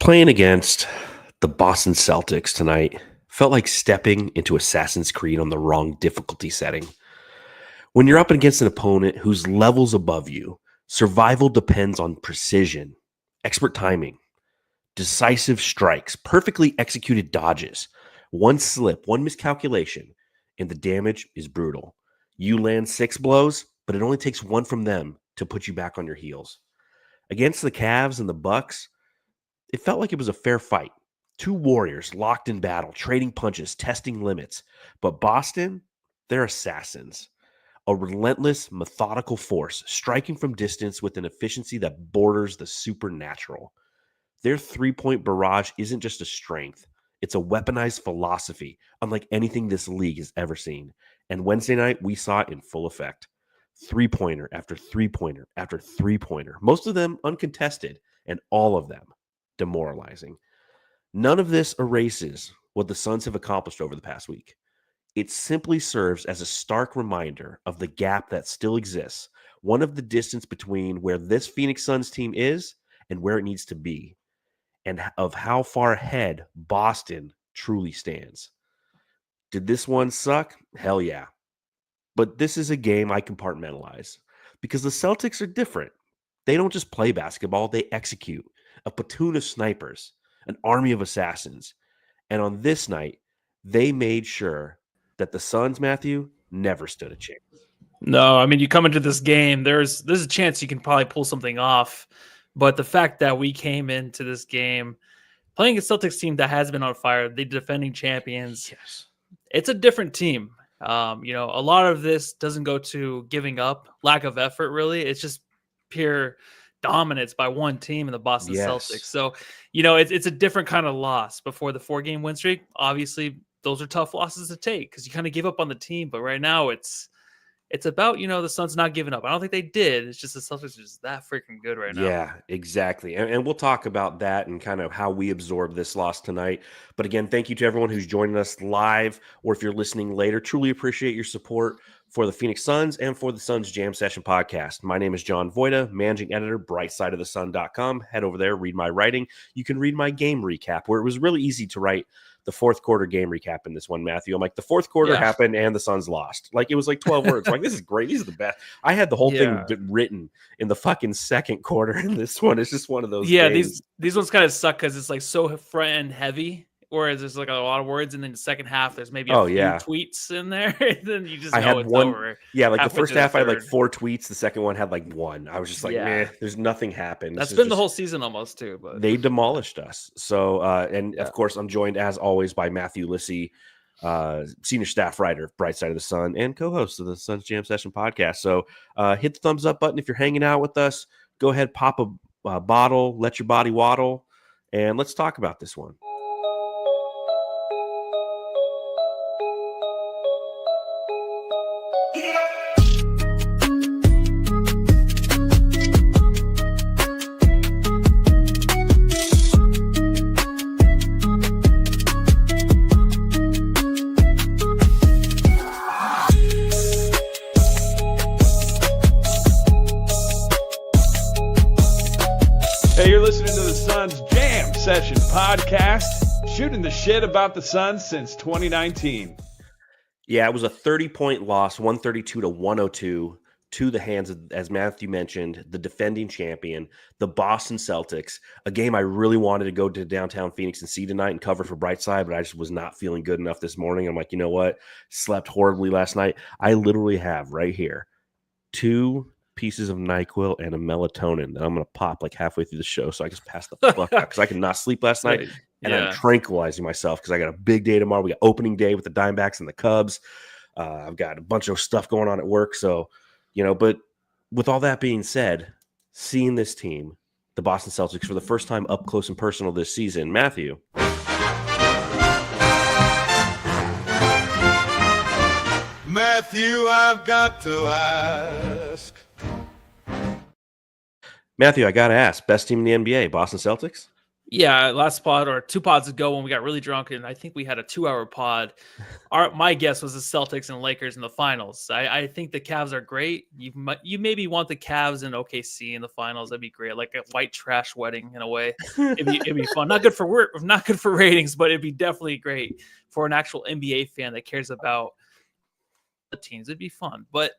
Playing against the Boston Celtics tonight felt like stepping into Assassin's Creed on the wrong difficulty setting. When you're up against an opponent who's levels above you, survival depends on precision, expert timing, decisive strikes, perfectly executed dodges. One slip, one miscalculation, and the damage is brutal. You land 6 blows, but it only takes one from them to put you back on your heels. Against the Cavs and the Bucks, it felt like it was a fair fight. 2 warriors locked in battle, trading punches, testing limits. But Boston, they're assassins. A relentless, methodical force, striking from distance with an efficiency that borders the supernatural. Their three-point barrage isn't just a strength. It's a weaponized philosophy, unlike anything this league has ever seen. And Wednesday night, we saw it in full effect. Three-pointer after three-pointer after three-pointer. Most of them uncontested, and all of them demoralizing. None of this erases what the Suns have accomplished over the past week. It simply serves as a stark reminder of the gap that still exists, one of the distance between where this Phoenix Suns team is and where it needs to be, and of how far ahead Boston truly stands. Did this one suck? Hell yeah. But this is a game I compartmentalize because the Celtics are different. They don't just play basketball, they execute. A platoon of snipers, an army of assassins. And on this night, they made sure that the Suns, Matthew, never stood a chance. No, I mean, you come into this game, there's a chance you can probably pull something off. But the fact that we came into this game playing a Celtics team that has been on fire, the defending champions, Yes. It's a different team. A lot of this doesn't go to giving up, lack of effort, really. It's just pure dominance by one team in the Boston Celtics. So, it's a different kind of loss before the 4-game win streak. Obviously, those are tough losses to take because you kind of give up on the team. But right now, it's about, the Suns not giving up. I don't think they did. It's just the Celtics are just that freaking good right now. Yeah, exactly. And we'll talk about that and kind of how we absorb this loss tonight. But again, thank you to everyone who's joining us live or if you're listening later. Truly appreciate your support for the Phoenix Suns and for the Suns Jam Session podcast. My name is John Voida, managing editor, brightsideofthesun.com. Head over there, read my writing. You can read my game recap where it was really easy to write the fourth quarter game recap in this one, Matthew. I'm like, the fourth quarter happened and the Suns lost. Like, it was like 12 words. I'm like, this is great. These are the best. I had the whole thing written in the fucking second quarter in this one. It's just one of those games. These ones kind of suck because it's like so front end heavy, whereas there's like a lot of words, and then the second half there's maybe a few tweets in there, and then you just know it's over. Yeah, like the first half I had like 4 tweets, the second one had like 1. I was just like, meh, there's nothing happened. That's been the whole season almost too, but they demolished us. So of course I'm joined as always by Matthew Lissy, senior staff writer of Bright Side of the Sun and co-host of the Suns Jam Session podcast. So hit the thumbs up button if you're hanging out with us. Go ahead, pop a bottle, let your body waddle, and let's talk about this one. Session podcast, shooting the shit about the Suns since 2019. Yeah, it was a 30-point loss, 132-102 to the hands of, as Matthew mentioned, the defending champion, the Boston Celtics. A game I really wanted to go to downtown Phoenix and see tonight and cover for Brightside, but I just was not feeling good enough this morning. I'm like, you know what? Slept horribly last night. I literally have right here 2 pieces of NyQuil and a melatonin that I'm going to pop like halfway through the show so I just pass the fuck out because I could not sleep last night, and I'm tranquilizing myself because I got a big day tomorrow. We got opening day with the Diamondbacks and the Cubs. I've got a bunch of stuff going on at work, so but with all that being said, seeing this team, the Boston Celtics, for the first time up close and personal this season, Matthew. Matthew, I've got to ask. Matthew, I got to ask, best team in the NBA, Boston Celtics? Yeah, last pod or 2 pods ago when we got really drunk, and I think we had a 2-hour pod. My guess was the Celtics and Lakers in the finals. I think the Cavs are great. You maybe want the Cavs and OKC in the finals. That'd be great, like a white trash wedding in a way. It'd be fun. Not good for work, not good for ratings, but it'd be definitely great for an actual NBA fan that cares about the teams. It'd be fun, but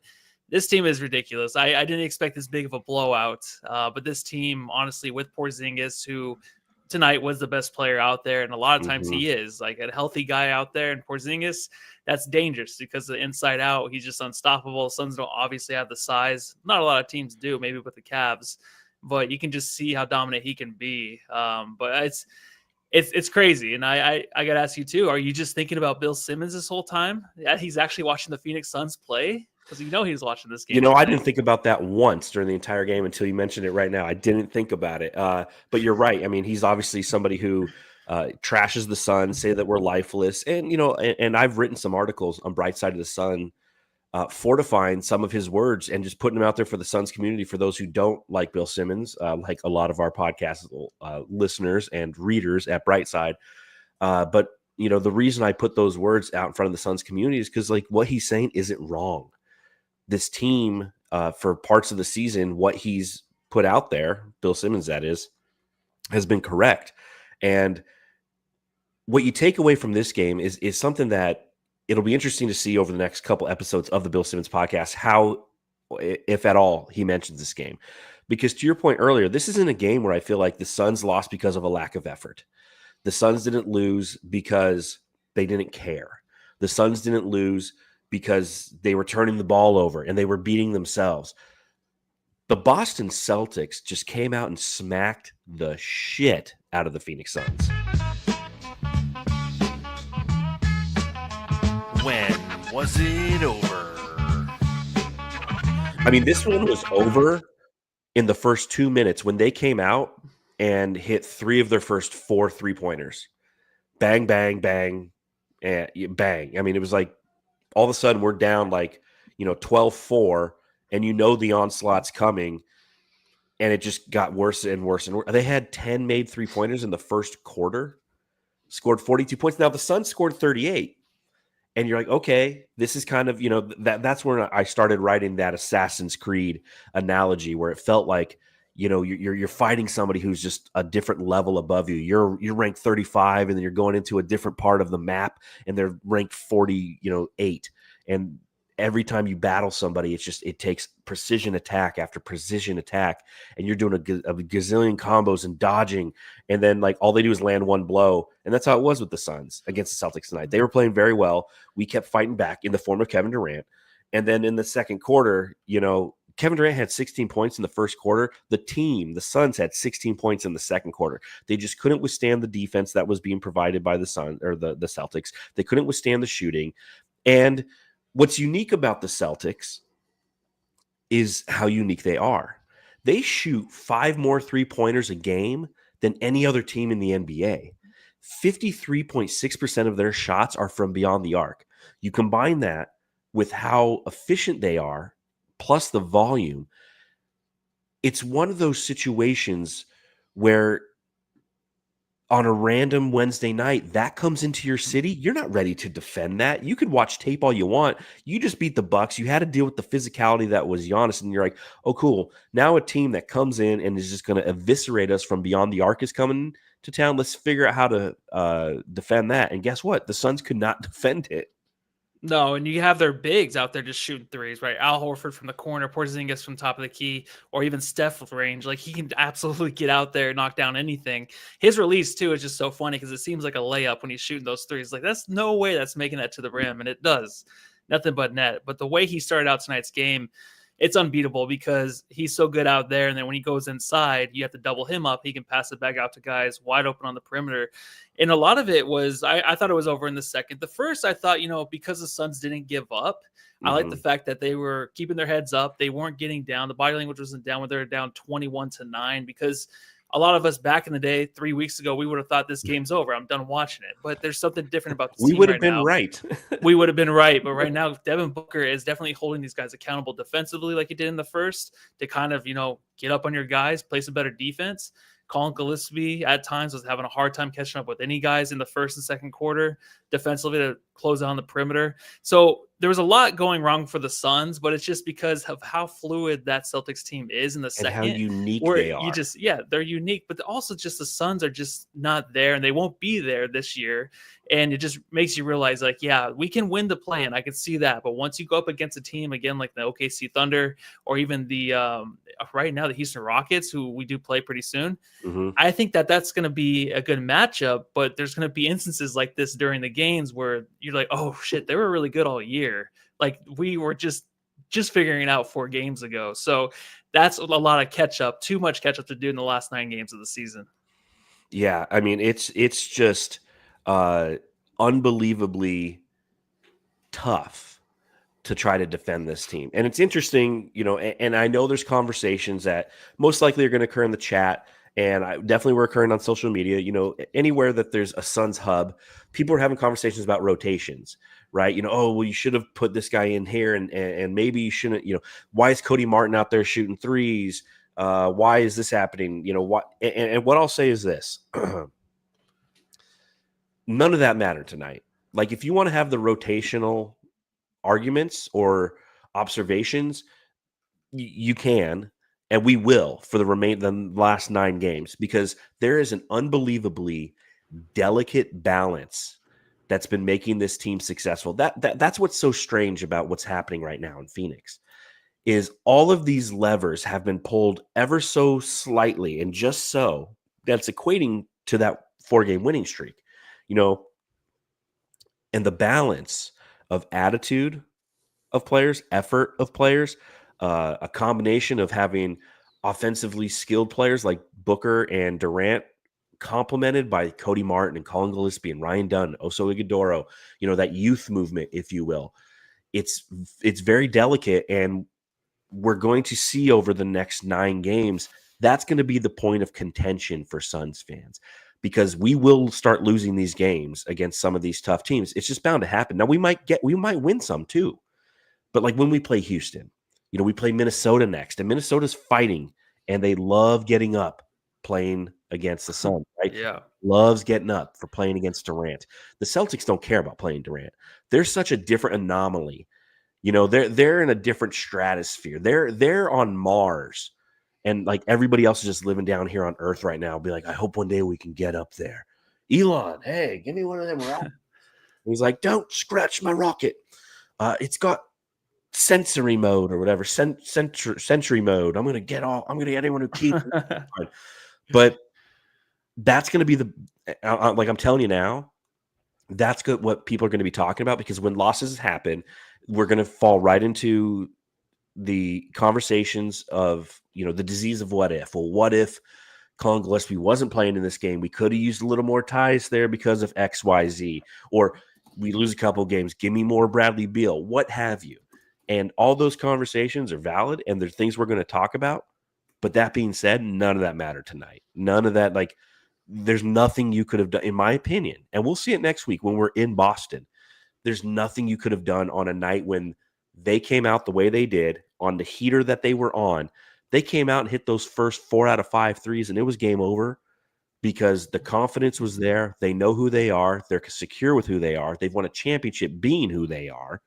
this team is ridiculous. I didn't expect this big of a blowout, but this team, honestly, with Porzingis, who tonight was the best player out there, and a lot of times he is like a healthy guy out there. And Porzingis, that's dangerous because the inside out, he's just unstoppable. Suns don't obviously have the size. Not a lot of teams do, maybe with the Cavs, but you can just see how dominant he can be. But it's crazy. And I got to ask you too, are you just thinking about Bill Simmons this whole time? Yeah, he's actually watching the Phoenix Suns play? Because he was watching this game. I didn't think about that once during the entire game until you mentioned it right now. I didn't think about it. But you're right. I mean, he's obviously somebody who trashes the Suns, say that we're lifeless. And, and I've written some articles on Bright Side of the Sun fortifying some of his words and just putting them out there for the Suns community, for those who don't like Bill Simmons, like a lot of our podcast listeners and readers at Brightside. But, the reason I put those words out in front of the Suns community is because, like, what he's saying isn't wrong. This team, for parts of the season, what he's put out there, Bill Simmons, that is, has been correct. And what you take away from this game is something that it'll be interesting to see over the next couple episodes of the Bill Simmons podcast, how, if at all, he mentions this game. Because to your point earlier, this isn't a game where I feel like the Suns lost because of a lack of effort. The Suns didn't lose because they didn't care. The Suns didn't lose because they were turning the ball over and they were beating themselves. The Boston Celtics just came out and smacked the shit out of the Phoenix Suns. When was it over? I mean, this one was over in the first 2 minutes when they came out and hit 3 of their first 4 3-pointers. Bang, bang, bang, and bang. I mean, it was like, all of a sudden we're down like, 12-4, and the onslaught's coming, and it just got worse and worse and worse. They had 10 made 3-pointers in the first quarter, scored 42 points. Now the Suns scored 38, and you're like, okay, this is kind of, that's when I started writing that Assassin's Creed analogy, where it felt like, you're fighting somebody who's just a different level above you. You're ranked 35, and then you're going into a different part of the map, and they're ranked 48. And every time you battle somebody, it takes precision attack after precision attack, and you're doing a gazillion combos and dodging, and then like all they do is land one blow. And that's how it was with the Suns against the Celtics tonight. They were playing very well. We kept fighting back in the form of Kevin Durant, and then in the second quarter, Kevin Durant had 16 points in the first quarter. The Suns, had 16 points in the second quarter. They just couldn't withstand the defense that was being provided by the Celtics. They couldn't withstand the shooting. And what's unique about the Celtics is how unique they are. They shoot 5 more 3-pointers a game than any other team in the NBA. 53.6% of their shots are from beyond the arc. You combine that with how efficient they are, plus the volume, it's one of those situations where on a random Wednesday night, that comes into your city. You're not ready to defend that. You could watch tape all you want. You just beat the Bucks. You had to deal with the physicality that was Giannis, and you're like, oh, cool. Now a team that comes in and is just going to eviscerate us from beyond the arc is coming to town. Let's figure out how to defend that. And guess what? The Suns could not defend it. No, and you have their bigs out there just shooting threes, right? Al Horford from the corner, Porzingis from top of the key, or even Steph range. Like, he can absolutely get out there and knock down anything. His release, too, is just so funny because it seems like a layup when he's shooting those threes. Like, that's no way that's making that to the rim, and it does. Nothing but net. But the way he started out tonight's game, it's unbeatable because he's so good out there. And then when he goes inside, you have to double him up. He can pass it back out to guys wide open on the perimeter. And a lot of it was, I thought it was over in the second. The first, I thought, because the Suns didn't give up, I like the fact that they were keeping their heads up. They weren't getting down. The body language wasn't down when they were down 21-9, because a lot of us back in the day, 3 weeks ago, we would have thought this game's over. I'm done watching it. But there's something different about the team. We would have been right. We would have been right. But right now, Devin Booker is definitely holding these guys accountable defensively like he did in the first, to kind of, get up on your guys, play some better defense. Colin Gillespie at times was having a hard time catching up with any guys in the first and second quarter defensively to close out on the perimeter. So there was a lot going wrong for the Suns, but it's just because of how fluid that Celtics team is in the And how second. unique Where they are. you just, they're unique, but also just the Suns are just not there, and they won't be there this year. And it just makes you realize, like, yeah, we can win the play, and I can see that. But once you go up against a team again like the OKC Thunder or even the right now the Houston Rockets, who we do play pretty soon, I think that's going to be a good matchup. But there's going to be instances like this during the games where you're like, oh shit, they were really good all year. Like we were just figuring it out 4 games ago. So that's a lot of catch up, too much catch up to do in the last 9 games of the season. Yeah, I mean it's just unbelievably tough to try to defend this team. And it's interesting, and I know there's conversations that most likely are going to occur in the chat, and I definitely were occurring on social media. Anywhere that there's a Suns hub, people are having conversations about rotations, right? Oh, well, you should have put this guy in here, and maybe you shouldn't. Why is Cody Martin out there shooting threes? Why is this happening? What? And what I'll say is this: none of that mattered tonight. Like, if you want to have the rotational arguments or observations, you can, and we will for the last 9 games, because there is an unbelievably delicate balance that's been making this team successful. That's what's so strange about what's happening right now in Phoenix, is all of these levers have been pulled ever so slightly, and just so that's equating to that 4-game winning streak, and the balance of attitude of players, effort of players, a combination of having offensively skilled players like Booker and Durant, complemented by Cody Martin and Colin Gillespie and Ryan Dunn, Oso Ighodaro, that youth movement, if you will. It's very delicate, and we're going to see over the next 9 games, that's going to be the point of contention for Suns fans, because we will start losing these games against some of these tough teams. It's just bound to happen. Now we might win some too, but like when we play Houston, we play Minnesota next, and Minnesota's fighting, and they love getting up playing against the Suns, right? Yeah. Loves getting up for playing against Durant. The Celtics don't care about playing Durant. They're such a different anomaly. They're in a different stratosphere. They're on Mars, and like everybody else is just living down here on Earth right now. Be like, I hope one day we can get up there. Elon, hey, give me one of them rockets. He's like, don't scratch my rocket. It's got sensory mode or whatever, sensory mode. I'm gonna get anyone who keeps it. But that's gonna be like I'm telling you now, that's good what people are going to be talking about, because when losses happen, we're going to fall right into the conversations of the disease of what if. Well, what if Colin Gillespie wasn't playing in this game? We could have used a little more ties there because of XYZ, or we lose a couple of games, give me more Bradley Beal, what have you. And all those conversations are valid, and they're things we're going to talk about. But that being said, none of that mattered tonight. None of that, like, there's nothing you could have done, in my opinion. And we'll see it next week when we're in Boston. There's nothing you could have done on a night when they came out the way they did, on the heater that they were on. They came out and hit those first 4 out of 5 threes, and it was game over, because the confidence was there. They know who they are. They're secure with who they are. They've won a championship being who they are.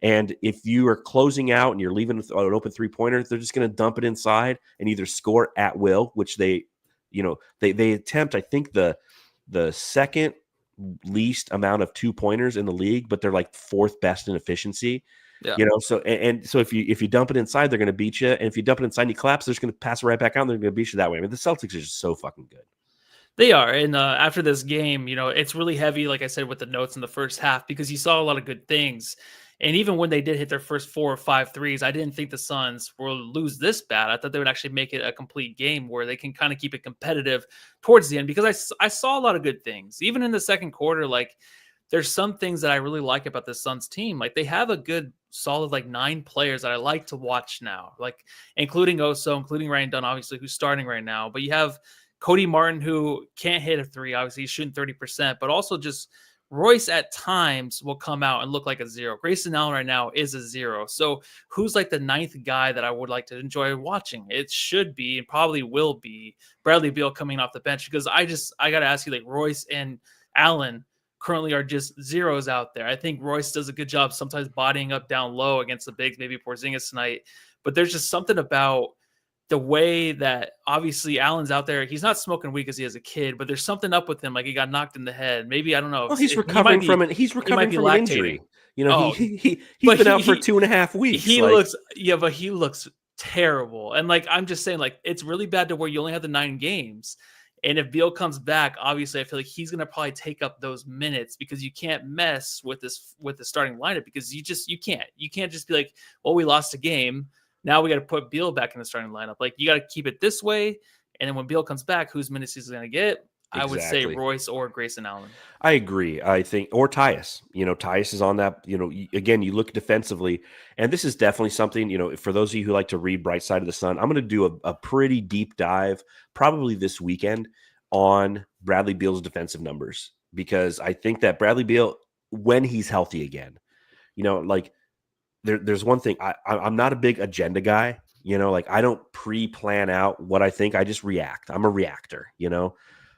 And if you are closing out and you're leaving an open 3-pointer, they're just going to dump it inside and either score at will, which they attempt, I think, the second least amount of 2-pointers in the league, but they're like 4th best in efficiency. Yeah. So if you dump it inside, they're going to beat you. And if you dump it inside and you collapse, they're just going to pass it right back out and they're going to beat you that way. I mean, the Celtics are just so fucking good. They are. And after this game, it's really heavy, like I said, with the notes in the first half, because you saw a lot of good things. And even when they did hit their first 4 or 5 threes, I didn't think the Suns will lose this bad. I thought they would actually make it a complete game where they can kind of keep it competitive towards the end, because I saw a lot of good things. Even in the second quarter, like, there's some things that I really like about the Suns team. Like, they have a good, solid, like, 9 players that I like to watch now, like, including Oso, including Ryan Dunn, obviously, who's starting right now. But you have Cody Martin, who can't hit a 3. Obviously, he's shooting 30%, but also just Royce at times will come out and look like a 0. Grayson Allen right now is a 0. So who's like the 9th guy that I would like to enjoy watching? It should be and probably will be Bradley Beal coming off the bench, because I got to ask you, like, Royce and Allen currently are just 0s out there. I think Royce does a good job sometimes bodying up down low against the bigs, maybe Porzingis tonight, but there's just something about the way that obviously Allen's out there. He's not smoking weed because he has a kid, but there's something up with him. Like he got knocked in the head. Maybe, I don't know. Well, he's recovering from it. He's recovering from an injury. You know, he's been out for 2.5 weeks. But he looks terrible. And like, I'm just saying, like, it's really bad to where you only have the 9 games. And if Beal comes back, obviously I feel like he's going to probably take up those minutes, because you can't mess with the starting lineup, because you can't just be like, well, we lost a game, now we got to put Beal back in the starting lineup. Like, you got to keep it this way. And then when Beal comes back, whose minutes he's going to get? Exactly. I would say Royce or Grayson Allen. I agree. I think, or Tyus. You know, Tyus is on that. You know, again, you look defensively, and this is definitely something, you know, for those of you who like to read Bright Side of the Sun, I'm going to do a pretty deep dive probably this weekend on Bradley Beal's defensive numbers, because I think that Bradley Beal, when he's healthy again, you know, like, there's one thing. I'm not a big agenda guy, you know, like I don't pre-plan out what I think. I just react. I'm a reactor, you know.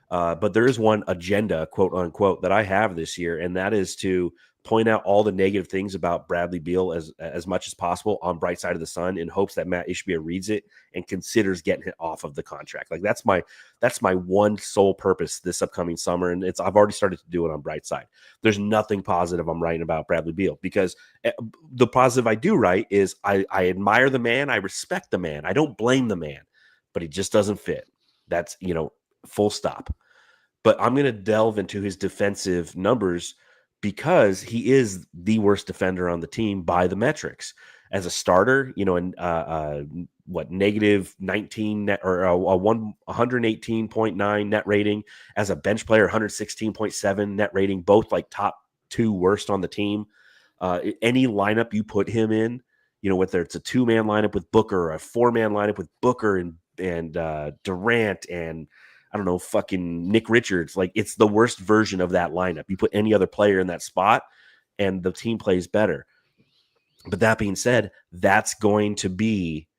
But there is one agenda, quote unquote, that I have this year, and that is to point out all the negative things about Bradley Beal as much as possible on Bright Side of the Sun, in hopes that Matt Ishbia reads it and considers getting it off of the contract. Like that's my one sole purpose this upcoming summer, and I've already started to do it on Bright Side. There's nothing positive I'm writing about Bradley Beal, because the positive I do write is I admire the man, I respect the man, I don't blame the man, but he just doesn't fit. That's, you know, full stop. But I'm going to delve into his defensive numbers, because he is the worst defender on the team by the metrics. As a starter, you know, and negative 19 net, or 118.9 net rating. As a bench player, 116.7 net rating, both like top 2 worst on the team. Any lineup you put him in, you know, whether it's a 2-man lineup with Booker or a 4-man lineup with Booker and Durant and, I don't know, fucking Nick Richards, like, it's the worst version of that lineup. You put any other player in that spot and the team plays better. But that being said, that's going to be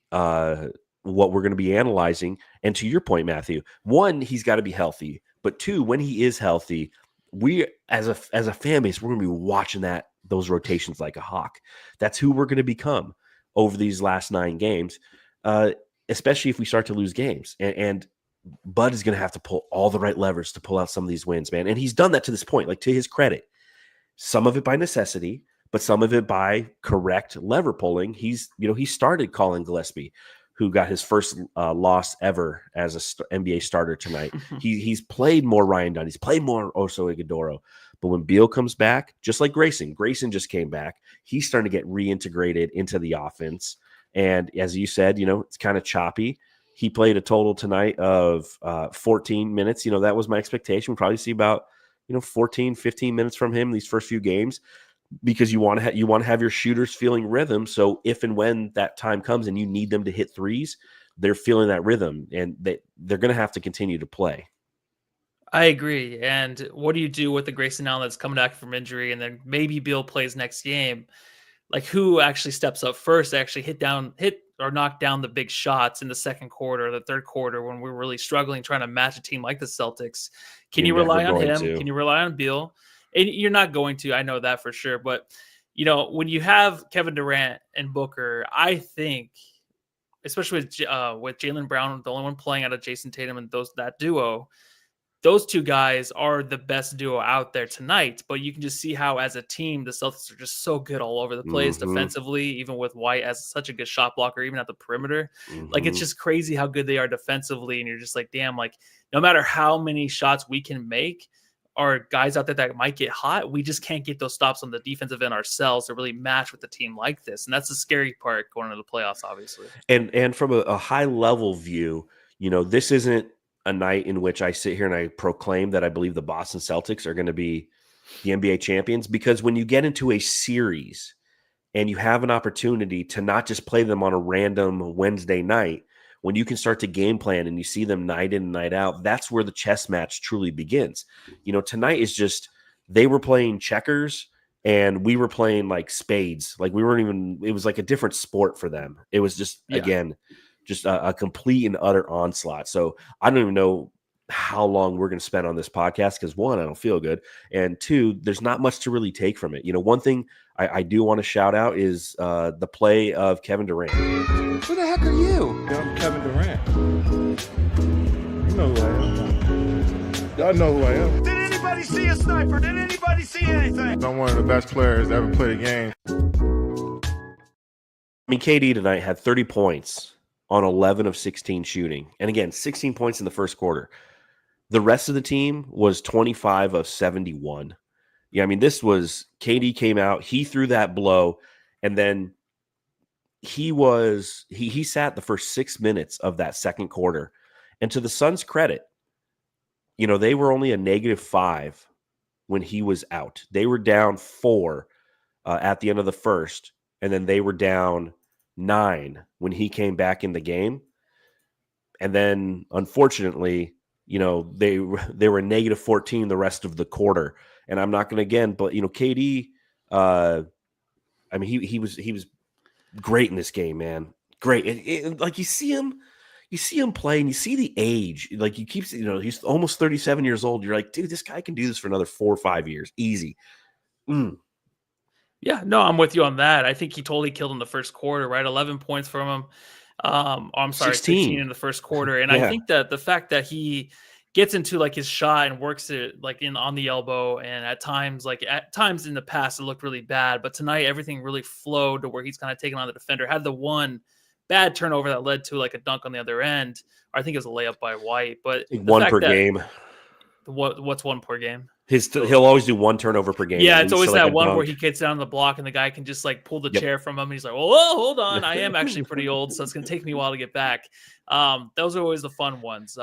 what we're going to be analyzing. And to your point, Matthew, 1, he's got to be healthy. But 2, when he is healthy, we as a fan base, we're going to be watching those rotations like a hawk. That's who we're going to become over these last 9 games, especially if we start to lose games. And Bud is going to have to pull all the right levers to pull out some of these wins, man. And he's done that to this point, like, to his credit. Some of it by necessity, but some of it by correct lever pulling. He started Colin Gillespie, who got his first loss ever as an NBA starter tonight. He's played more Ryan Dunn. He's played more Oso Ighodaro. But when Beal comes back, just like Grayson just came back, he's starting to get reintegrated into the offense. And as you said, you know, it's kind of choppy. He played a total tonight of 14 minutes. You know, that was my expectation. We'll probably see about, 14, 15 minutes from him these first few games, because you want to have your shooters feeling rhythm. So if and when that time comes and you need them to hit threes, they're feeling that rhythm, and they're going to have to continue to play. I agree. And what do you do with the Grayson Allen that's coming back from injury, and then maybe Beal plays next game? Like, who actually steps up first to actually hit or knock down the big shots in the second quarter, the third quarter, when we're really struggling trying to match a team like the Celtics? Can you rely on him? Can you rely on Beal? And you're not going to. I know that for sure. But, when you have Kevin Durant and Booker, I think, especially with Jaylen Brown, the only one playing out of Jason Tatum and that duo, those 2 guys are the best duo out there tonight. But you can just see how, as a team, the Celtics are just so good all over the place defensively, even with White as such a good shot blocker, even at the perimeter. Like, it's just crazy how good they are defensively. And you're just like, damn, like, no matter how many shots we can make, our guys out there that might get hot, we just can't get those stops on the defensive end ourselves to really match with a team like this. And that's the scary part going into the playoffs, obviously. And from a high level view, this isn't a night in which I sit here and I proclaim that I believe the Boston Celtics are going to be the NBA champions, because when you get into a series and you have an opportunity to not just play them on a random Wednesday night, when you can start to game plan and you see them night in and night out, that's where the chess match truly begins. Tonight is just, they were playing checkers and we were playing like spades. Like we weren't even, it was like a different sport for them. It was just, again, just a complete and utter onslaught. So I don't even know how long we're going to spend on this podcast because, one, I don't feel good, and two, there's not much to really take from it. One thing I do want to shout out is the play of Kevin Durant. Who the heck are you? I'm Kevin Durant. You know who I am. Y'all know who I am. Did anybody see a sniper? Did anybody see anything? I'm one of the best players to ever play the game. I mean, KD tonight had 30 points on 11 of 16 shooting. And again, 16 points in the first quarter. The rest of the team was 25 of 71. Yeah, I mean, this was KD came out, he threw that blow, and then he sat the first 6 minutes of that second quarter. And to the Suns' credit, they were only a -5 when he was out. They were down 4 at the end of the first, and then they were down 9 when he came back in the game. And then, unfortunately, they were -14 the rest of the quarter. And I'm not going to but KD, I mean, he was great in this game, man. Great. Like you see him play, and you see the age. Like he's almost 37 years old. You're like, dude, this guy can do this for another 4 or 5 years, easy. Yeah, no, I'm with you on that. I think he totally killed in the first quarter, right? 11 points from him. I'm sorry, 16 in the first quarter. And I think that the fact that he gets into like his shot and works it like on the elbow, and at times in the past it looked really bad, but tonight everything really flowed to where he's kind of taking on the defender. Had the one bad turnover that led to like a dunk on the other end, or I think it was a layup by White. But one per game. What's one per game? He'll always do one turnover per game. Yeah, it's always that one where he gets down the block and the guy can just like pull the chair from him. And he's like, "Whoa, hold on, I am actually pretty old, so it's gonna take me a while to get back." Those are always the fun ones.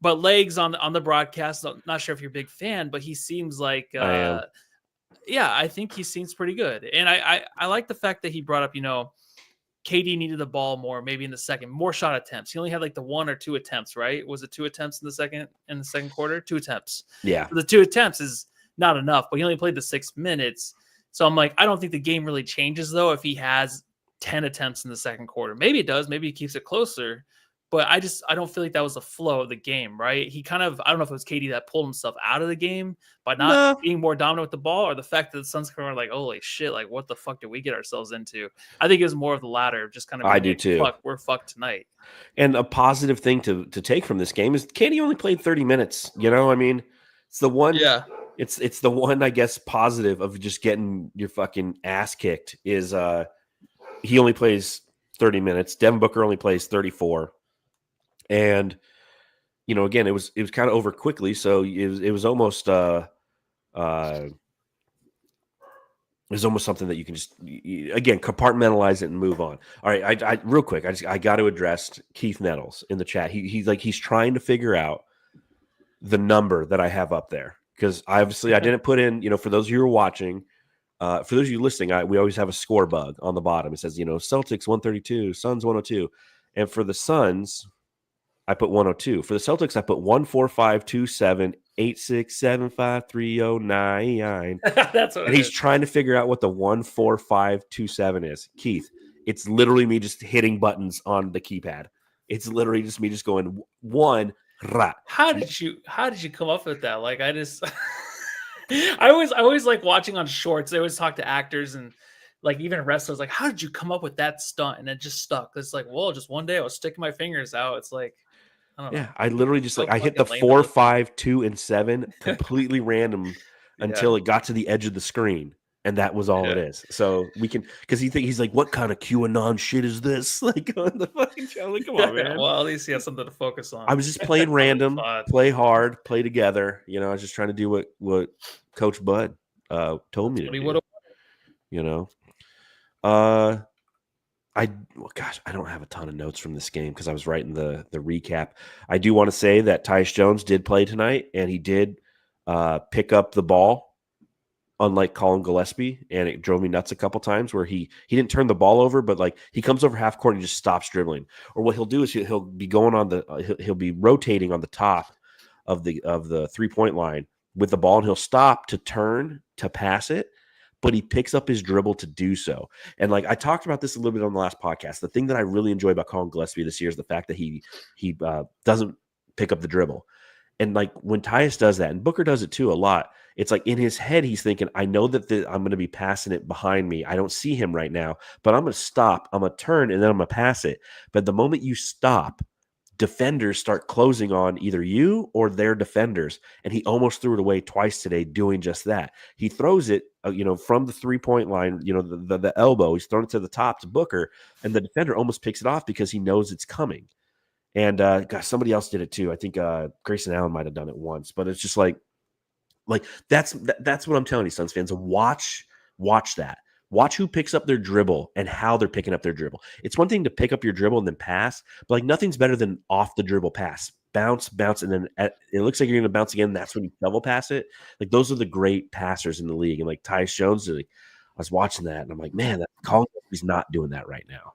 But Legs on the broadcast, not sure if you're a big fan, but he seems like, I think he seems pretty good. And I like the fact that he brought up, KD needed the ball more, maybe in the second, more shot attempts. He only had like the 1 or 2 attempts, right? Was it 2 attempts in the second quarter? 2 attempts. Yeah. So the 2 attempts is not enough, but he only played the 6 minutes. So I'm like, I don't think the game really changes though if he has 10 attempts in the second quarter. Maybe it does. Maybe he keeps it closer. But I don't feel like that was the flow of the game, right? He kind of, I don't know if it was KD that pulled himself out of the game by not being more dominant with the ball, or the fact that the Suns were like, holy shit, like what the fuck did we get ourselves into? I think it was more of the latter, just kind of. I do too. We're fucked tonight. And a positive thing to take from this game is KD only played 30 minutes. I mean, it's the one. Yeah. It's the one, I guess, positive of just getting your fucking ass kicked is he only plays 30 minutes. Devin Booker only plays 34. And again, it was kind of over quickly, so it was almost something that you can just again compartmentalize it and move on. All right, I real quick, I got to address Keith Nettles in the chat. He's trying to figure out the number that I have up there, because I didn't put in, for those of you who are watching, for those of you listening, we always have a score bug on the bottom. It says Celtics 132, Suns 102, and for the Suns, I put 102. For the Celtics, I put 1452786753099. That's what. And he's trying to figure out what the 14527 is. Keith, it's literally me just hitting buttons on the keypad. It's literally just me just going one. How did you come up with that? Like, I just, I always like watching on shorts. They always talk to actors and like even wrestlers. Like, how did you come up with that stunt? And it just stuck. It's like, well, just one day I was sticking my fingers out. It's like. I literally just I hit the 4, 5, 2, and 7 completely random until it got to the edge of the screen, and that was all it is. So we can, because he's like, what kind of QAnon shit is this? Like on the fucking show, like, come on, man. Well, at least he has something to focus on. I was just playing random, play hard, play together. I was just trying to do what Coach Bud told me to do. I don't have a ton of notes from this game because I was writing the recap. I do want to say that Tyus Jones did play tonight, and he did pick up the ball, unlike Colin Gillespie, and it drove me nuts a couple times where he didn't turn the ball over, but like he comes over half court and just stops dribbling. Or what he'll do is he'll be going on he'll be rotating on the top of the 3-point line, with the ball and he'll stop to turn to pass it, but he picks up his dribble to do so. And like I talked about this a little bit on the last podcast, the thing that I really enjoy about Colin Gillespie this year is the fact that he doesn't pick up the dribble. And like when Tyus does that, and Booker does it too a lot, it's like in his head, he's thinking, I know that I'm going to be passing it behind me. I don't see him right now, but I'm going to stop. I'm going to turn, and then I'm going to pass it. But the moment you stop, defenders start closing on either you or their defenders. And he almost threw it away twice today doing just that. He throws it, from the 3-point line, the elbow. He's thrown it to the top to Booker, and the defender almost picks it off because he knows it's coming. And gosh, somebody else did it too. I think Grayson Allen might have done it once, but it's just like that's what I'm telling you, Suns fans. Watch that. Watch who picks up their dribble and how they're picking up their dribble. It's one thing to pick up your dribble and then pass, but like nothing's better than off the dribble pass. Bounce, and then it looks like you're going to bounce again. That's when you double pass it. Like those are the great passers in the league. And like Tyus Jones, I was watching that and I'm like, man, he's not doing that right now.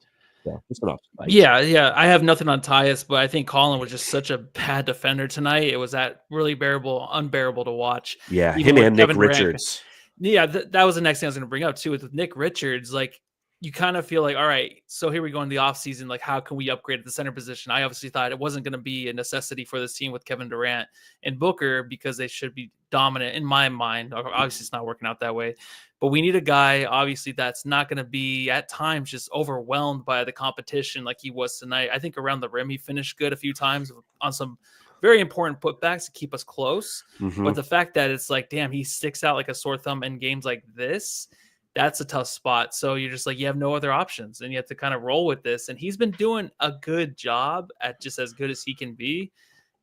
Yeah. I have nothing on Tyus, but I think Colin was just such a bad defender tonight. It was really unbearable to watch. Yeah, him and Nick Richards. Yeah, that was the next thing I was going to bring up too. With Nick Richards, like you kind of feel like, all right, so here we go in the offseason. Like, how can we upgrade the center position? I obviously thought it wasn't going to be a necessity for this team with Kevin Durant and Booker because they should be dominant in my mind. Obviously, it's not working out that way. But we need a guy, obviously, that's not going to be at times just overwhelmed by the competition like he was tonight. I think around the rim, he finished good a few times on some very important putbacks to keep us close. Mm-hmm. But the fact that it's like, damn, he sticks out like a sore thumb in games like this, that's a tough spot. So you're just like, you have no other options and you have to kind of roll with this. And he's been doing a good job at just as good as he can be.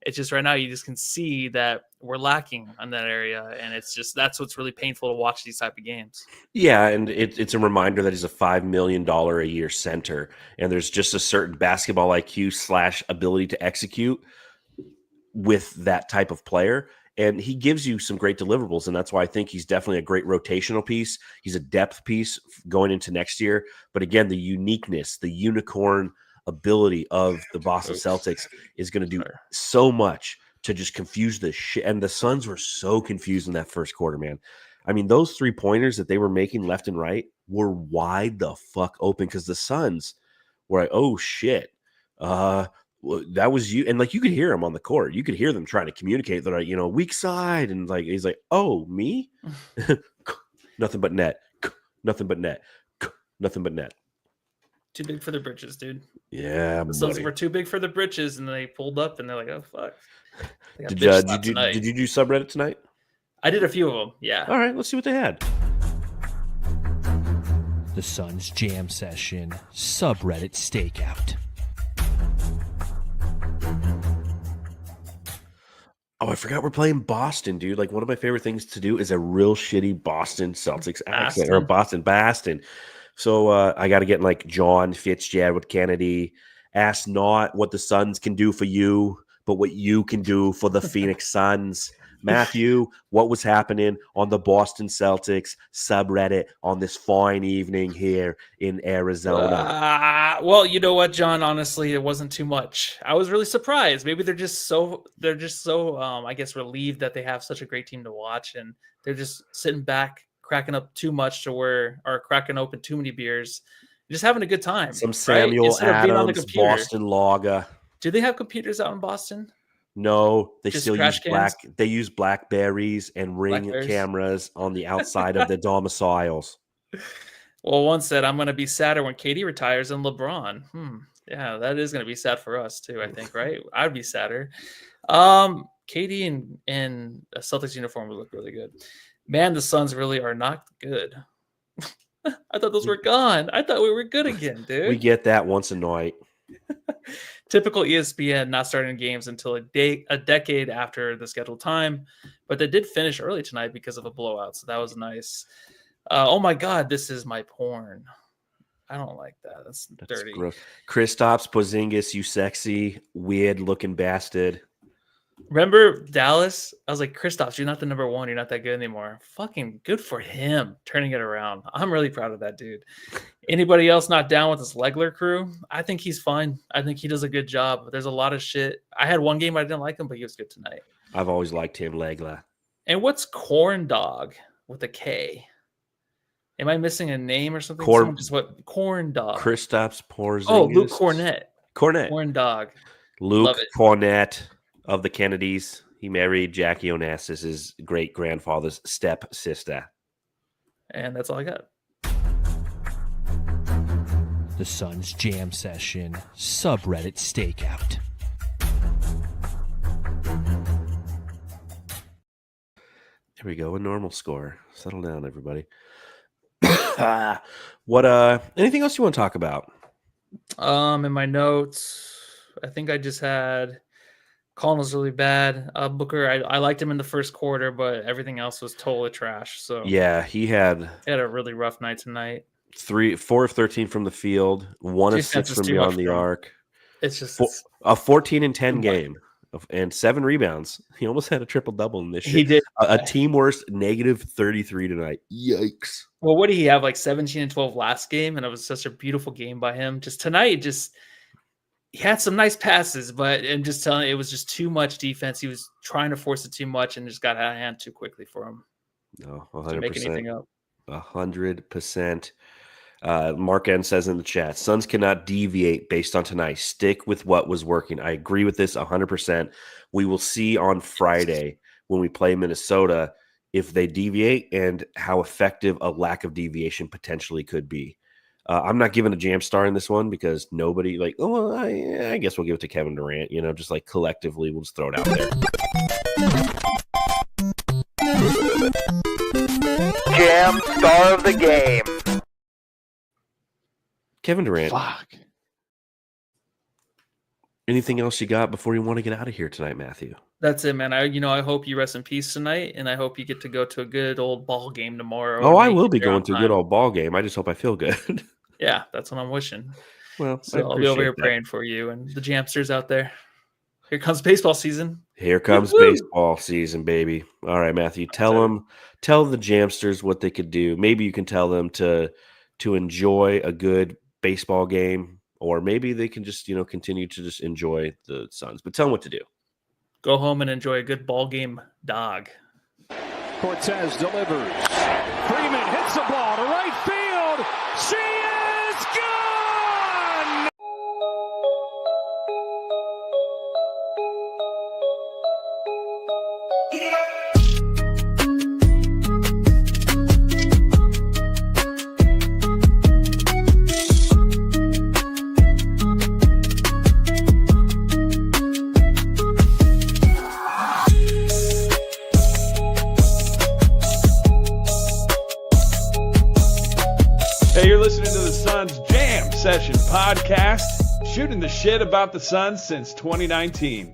It's just right now you just can see that we're lacking on that area. And it's just that's what's really painful to watch these type of games. Yeah, and it's a reminder that he's a $5 million a year center. And there's just a certain basketball IQ / ability to execute with that type of player. And he gives you some great deliverables. And that's why I think he's definitely a great rotational piece. He's a depth piece going into next year. But again, the uniqueness, the unicorn ability of the Boston Celtics is going to do so much to just confuse the shit. And the Suns were so confused in that first quarter, man. I mean, those 3-pointers that they were making left and right were wide the fuck open because the Suns were like, oh shit, that was you. And like, you could hear them on the court. You could hear them trying to communicate. They're like, weak side. And like, he's like, oh, me? Nothing but net. Nothing but net. Nothing but net. Too big for the britches, dude. Yeah, the Suns were too big for the britches, and they pulled up, and they're like, "Oh fuck!" Did you do subreddit tonight? I did a few of them. Yeah. All right, let's see what they had. The Suns Jam Session subreddit stakeout. Oh, I forgot we're playing Boston, dude. Like one of my favorite things to do is a real shitty Boston Celtics accent or Boston. So I got to get like John Fitzgerald Kennedy. Ask not what the Suns can do for you, but what you can do for the Phoenix Suns. Matthew, what was happening on the Boston Celtics subreddit on this fine evening here in Arizona? Well, you know what, John? Honestly, it wasn't too much. I was really surprised. Maybe they're just so I guess relieved that they have such a great team to watch, and they're just sitting back, cracking up too much or cracking open too many beers, just having a good time. Some Samuel Adams, Boston Lager. Do they have computers out in Boston? No, they just still use They use BlackBerries and Ring cameras on the outside of the domiciles. Well, one said, "I'm going to be sadder when KD retires than LeBron." Yeah, that is going to be sad for us too. I think, right? I'd be sadder. KD in a Celtics uniform would look really good. Man, the Suns really are not good. I thought those were gone. I thought we were good again, dude. We get that once a night. Typical ESPN not starting games until a decade after the scheduled time, but they did finish early tonight because of a blowout, so that was nice. Oh my God, this is my porn. I don't like that. That's dirty. Gross. Kristaps Porzingis, you sexy, weird-looking bastard. Remember Dallas? I was like, Kristaps, you're not the number one. You're not that good anymore. Fucking good for him turning it around. I'm really proud of that dude. Anybody else not down with this Legler crew? I think he's fine. I think he does a good job. There's a lot of shit. I had one game I didn't like him, but he was good tonight. I've always liked him, Legler. And what's corn dog with a K? Am I missing a name or something? Just what corn dog? Kristaps Porzingis. Oh, Luke Cornett. Cornett. Corn dog. Luke Cornett of the Kennedys. He married Jackie Onassis' great-grandfather's stepsister. And that's all I got. The Suns Jam Session Subreddit Stakeout. There we go. A normal score. Settle down, everybody. Anything else you want to talk about? In my notes, I think I just had Collin was really bad. Booker, I liked him in the first quarter, but everything else was totally trash. So yeah, he had a really rough night tonight. 4 of 13 from the field, 1 of 6 from beyond the arc. It's just a 14 and 10 game and 7 rebounds. He almost had a triple double in this shit. He did a team worst -33 tonight. Yikes. Well, what did he have? Like 17 and 12 last game, and it was such a beautiful game by him. Just tonight, he had some nice passes, but I'm just telling you, it was just too much defense. He was trying to force it too much and just got out of hand too quickly for him. No, 100%. To make anything up. 100%. Mark N says in the chat, Suns cannot deviate based on tonight. Stick with what was working. I agree with this 100%. We will see on Friday when we play Minnesota if they deviate and how effective a lack of deviation potentially could be. I'm not giving a jam star in this one because nobody I guess we'll give it to Kevin Durant, just like collectively we'll just throw it out there. Jam star of the game. Kevin Durant. Fuck. Anything else you got before you want to get out of here tonight, Matthew? That's it, man. I hope you rest in peace tonight, and I hope you get to go to a good old ball game tomorrow. Oh, I will be going to a good old ball game. I just hope I feel good. Yeah, that's what I'm wishing. Well, so I'll be over here praying for you and the Jamsters out there. Here comes baseball season. Here comes baseball season, baby. All right, Matthew, tell the Jamsters what they could do. Maybe you can tell them to enjoy a good baseball game, or maybe they can just continue to just enjoy the Suns. But tell them what to do. Go home and enjoy a good ball game, dog. Cortez delivers. Freeman hits the ball to right field. She is gone! Hey, you're listening to the Suns Jam Session podcast, shooting the shit about the Suns since 2019.